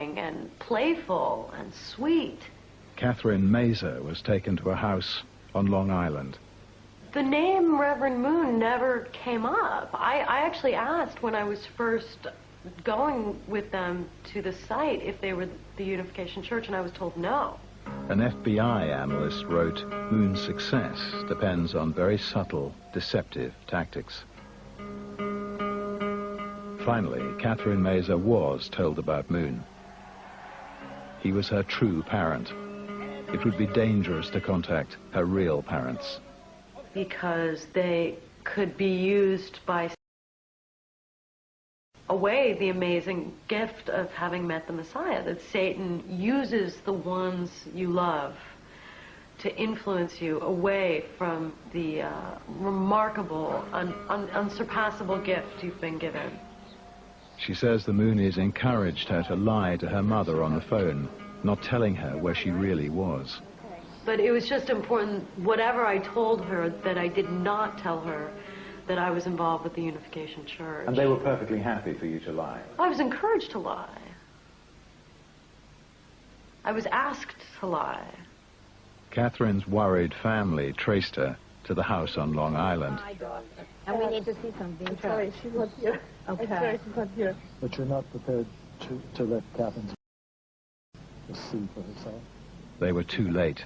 and playful and sweet. Catherine Mazer was taken to a house on Long Island. The name Reverend Moon never came up. I actually asked when I was first going with them to the site if they were the Unification Church, and I was told no. An FBI analyst wrote, Moon's success depends on very subtle, deceptive tactics. Finally, Catherine Mazer was told about Moon. He was her true parent. It would be dangerous to contact her real parents. Because they could be used by away the amazing gift of having met the Messiah, that Satan uses the ones you love to influence you away from the remarkable, unsurpassable gift you've been given. She says the Moonies encouraged her to lie to her mother on the phone, not telling her where she really was. But it was just important, whatever I told her, that I did not tell her that I was involved with the Unification Church. And they were perfectly happy for you to lie? I was encouraged to lie. I was asked to lie. Catherine's worried family traced her to the house on Long Island. And we need to see something. I'm sorry, she's not here. Okay. I'm sorry, she's not here. But you're not prepared to let Catherine see for herself? They were too late.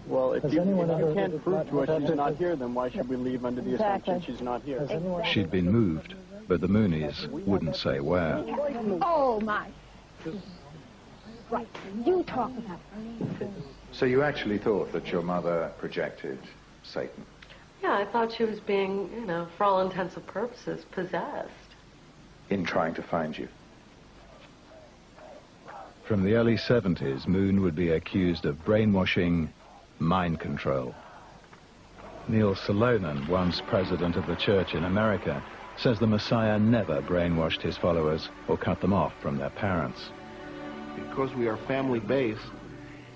Well, if you can't prove to us she's not here, then why should we leave under the assumption she's not here? She'd been moved, but the Moonies wouldn't say where. Oh, my. Right, you talk about it. So you actually thought that your mother projected Satan? Yeah, I thought she was being, you know, for all intents and purposes, possessed. In trying to find you? From the early 70s, Moon would be accused of brainwashing, mind control. Neil Salonen, once president of the church in America, says the Messiah never brainwashed his followers or cut them off from their parents. Because we are family-based,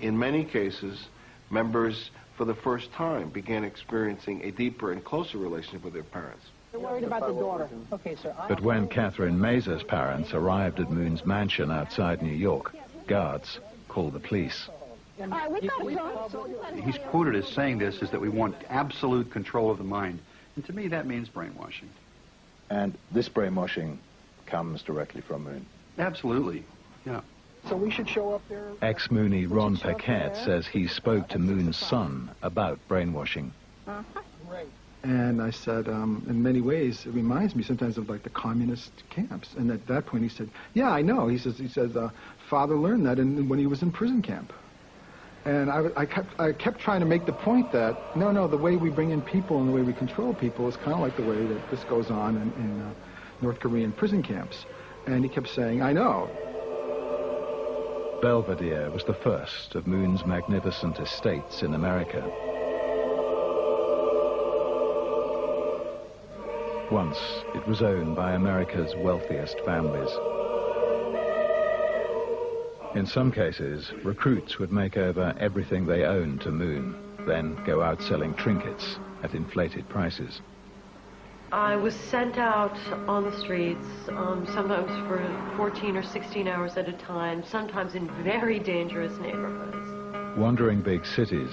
in many cases, members for the first time began experiencing a deeper and closer relationship with their parents. You're worried about the daughter. Okay, sir. But when Catherine Mazer's parents arrived at Moon's mansion outside New York, guards called the police. He's quoted as saying this is that we want absolute control of the mind. And to me, that means brainwashing. And this brainwashing comes directly from Moon? Absolutely, yeah. So we should show up there? Ex-Moonie Ron Paquette says he spoke to Moon's son about brainwashing. Right. And I said, in many ways, it reminds me sometimes of like the communist camps. And at that point he said, yeah, I know. He says, Father learned that when he was in prison camp. And I kept trying to make the point that, no, the way we bring in people and the way we control people is kind of like the way that this goes on in North Korean prison camps. And he kept saying, I know. Belvedere was the first of Moon's magnificent estates in America. Once, it was owned by America's wealthiest families. In some cases, recruits would make over everything they owned to Moon, then go out selling trinkets at inflated prices. I was sent out on the streets, sometimes for 14 or 16 hours at a time, sometimes in very dangerous neighborhoods. Wandering big cities,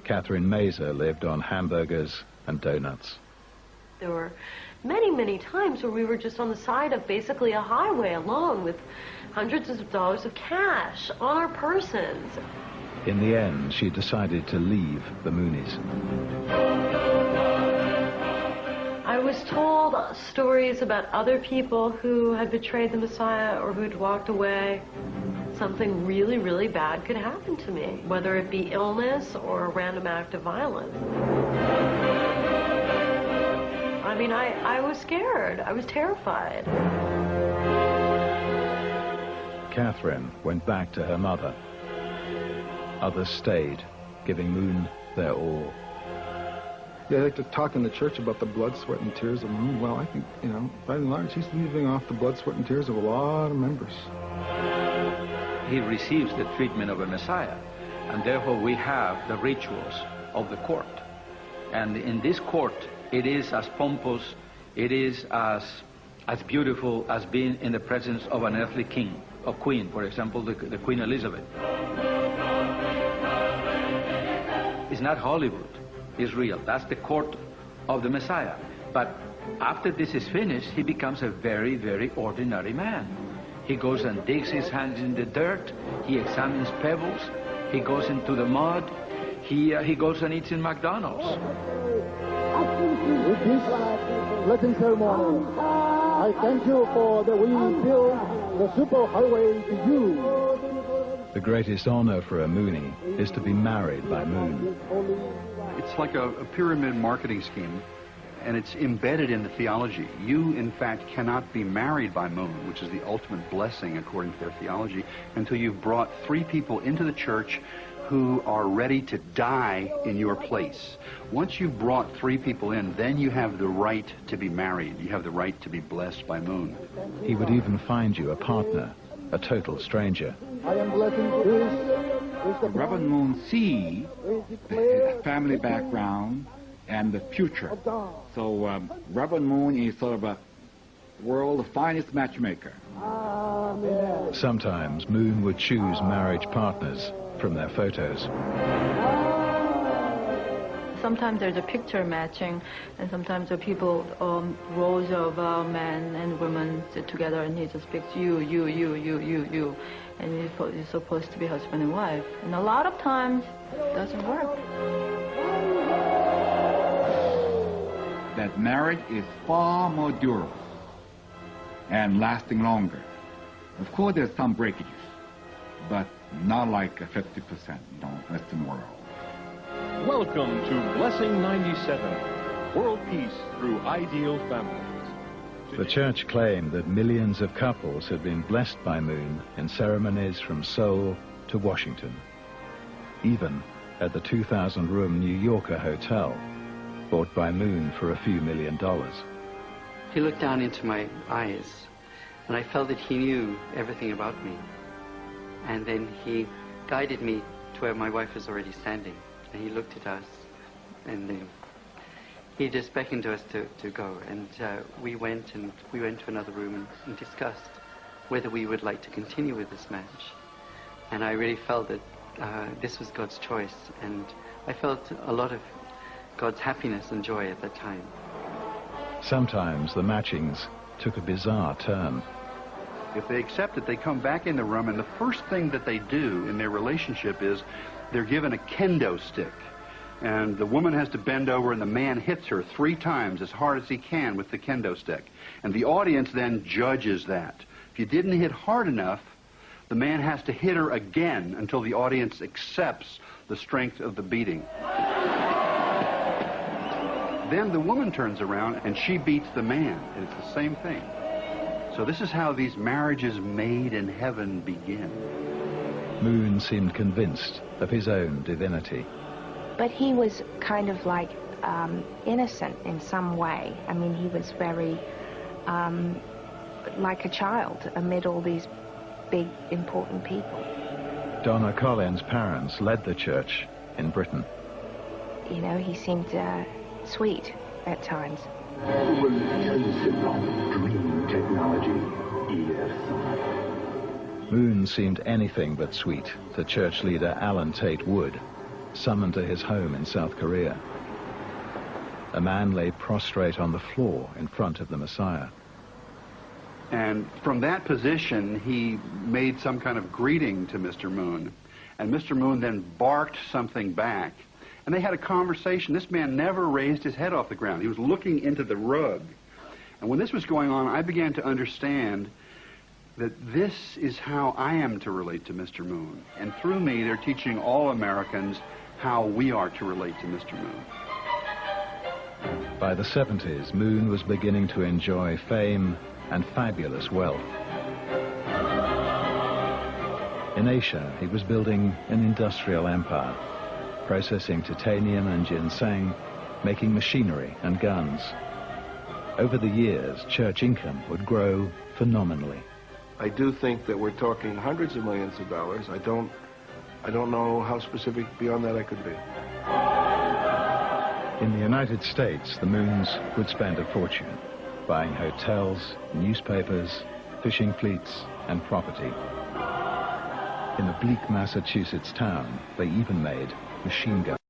Catherine Mazer lived on hamburgers and donuts. There were many times where we were just on the side of basically a highway alone with hundreds of dollars of cash on our persons. In the end, she decided to leave the Moonies. I was told stories about other people who had betrayed the Messiah or who'd walked away. Something really bad could happen to me, whether it be illness or a random act of violence. I mean, I was scared. I was terrified. Catherine went back to her mother. Others stayed, giving Moon their all. They like to talk in the church about the blood, sweat, and tears of Moon. Well, I think, by and large, he's leaving off the blood, sweat, and tears of a lot of members. He receives the treatment of a Messiah, and therefore we have the rituals of the court. And in this court, it is as pompous, it is as beautiful as being in the presence of an earthly king. queen, for example, the Queen Elizabeth. It's not Hollywood. It's real. That's the court of the Messiah. But after this is finished, he becomes a very, very ordinary man. He goes and digs his hands in the dirt. He examines pebbles. He goes into the mud. He goes and eats in McDonald's. With this blessing ceremony, I thank you for that we build the superhighway to you. The greatest honor for a Moonie is to be married by Moon. It's like a pyramid marketing scheme, and it's embedded in the theology. You, in fact, cannot be married by Moon, which is the ultimate blessing according to their theology, until you've brought 3 people into the church who are ready to die in your place. Once you've brought 3 people in, then you have the right to be married. You have the right to be blessed by Moon. He would even find you a partner, a total stranger. I am blessing this. Reverend Moon sees the family background and the future. So Reverend Moon is sort of a world's finest matchmaker. Sometimes Moon would choose marriage partners from their photos. Sometimes there's a picture matching, and sometimes the people, rows of men and women sit together, and he just picks you, and you're supposed to be husband and wife. And a lot of times, it doesn't work. That marriage is far more durable and lasting longer. Of course, there's some breakages, but not like 50% in the Western world. Welcome to Blessing 97, World Peace Through Ideal Families. The church claimed that millions of couples had been blessed by Moon in ceremonies from Seoul to Washington, even at the 2,000-room New Yorker hotel, bought by Moon for a few $1 million. He looked down into my eyes, and I felt that he knew everything about me. And then he guided me to where my wife was already standing. And he looked at us, and then he just beckoned to us to go. And we went to another room and discussed whether we would like to continue with this match. And I really felt that this was God's choice, and I felt a lot of God's happiness and joy at that time. Sometimes the matchings took a bizarre turn. If they accept it, they come back in the room, and the first thing that they do in their relationship is they're given a kendo stick. And the woman has to bend over, and the man hits her 3 times as hard as he can with the kendo stick. And the audience then judges that. If you didn't hit hard enough, the man has to hit her again until the audience accepts the strength of the beating. Then the woman turns around, and she beats the man. And it's the same thing. So this is how these marriages made in heaven begin. Moon seemed convinced of his own divinity. But he was kind of like innocent in some way. I mean, he was very like a child amid all these big, important people. Donna Collins' parents led the church in Britain. You know, he seemed sweet at times. Dream technology, Moon seemed anything but sweet to church leader Alan Tate Wood, summoned to his home in South Korea. A man lay prostrate on the floor in front of the Messiah. And from that position, he made some kind of greeting to Mr. Moon. And Mr. Moon then barked something back. And they had a conversation. This man never raised his head off the ground. He was looking into the rug. And when this was going on, I began to understand that this is how I am to relate to Mr. Moon. And through me, they're teaching all Americans how we are to relate to Mr. Moon. By the 70s, Moon was beginning to enjoy fame and fabulous wealth. In Asia, he was building an industrial empire, processing titanium and ginseng, making machinery and guns. Over the years, church income would grow phenomenally. I do think that we're talking hundreds of millions of dollars. I don't know how specific beyond that I could be. In the United States, the Moons would spend a fortune, buying hotels, newspapers, fishing fleets, and property. In a bleak Massachusetts town, they even made machine guns.